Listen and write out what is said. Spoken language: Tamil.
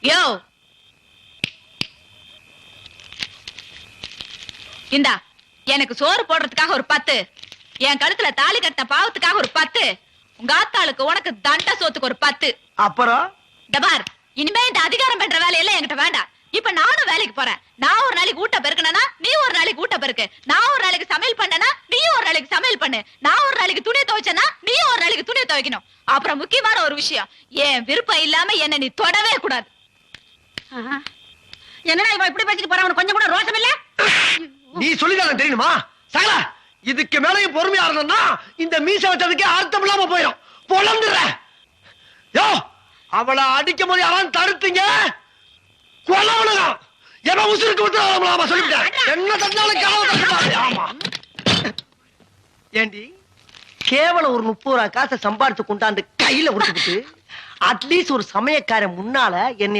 யோ இந்தா எனக்கு சோறு போடுறதுக்காக ஒரு 10, என் கழுத்துல தாலி கட்ட பாவத்துக்காக ஒரு 10, உங்க ஆத்தாளுக்கு உனக்கு தண்ட சோத்துக்கு ஒரு 10. அப்புறம் டபார், இனிமே இந்த அதிகாரம் பண்ற வேலையெல்லாம் என்கிட்ட வேண்டாம். இப்ப நானும் வேலைக்கு போறேன். நான் ஒரு நாளைக்கு ஊட்ட பெருக்கனா நீ ஒரு நாளைக்கு ஊட்ட பெருக்கு. நான் ஒரு நாளைக்கு சமையல் பண்ணனா நீ ஒரு நாளைக்கு சமையல் பண்ணு. நான் ஒரு நாளைக்கு துணி துவைச்சனா நீ ஒரு நாளைக்கு துணி துவைக்கணும். அப்புறம் முக்கியமான ஒரு விஷயம், என் விருப்பம் இல்லாம என்ன நீ தொடவே கூடாது. என்னடா இவன் இப்படி பேசிட்டு போறான்? அவனுக்கு கொஞ்சம் கூட ரோஷம் இல்ல? நீ சொல்லிதான் தெரியுமா சகல? இதுக்கு மேலையும் பொறுமையா இருந்தோம்னா இந்த மீச வச்சதுக்கே அர்த்தம் இல்லாம போயிடும். பொழந்துற யோ, அவளை அடிக்கும் போது யாரும் தடுத்தீங்க கொலவனுதான். என்ன உசுருக்கு விட்டு சொல்லிவிட்டேன். என்ன தந்தாலும் கனவு. ஆமா ஏண்டி கேவலம் ஒரு 30 ரூபா காசை சம்பாதிச்சு கொண்டாந்து கையில விட்டுக்கிட்டு அட்லீஸ்ட் ஒரு சமயக்காரன் முன்னால என்னை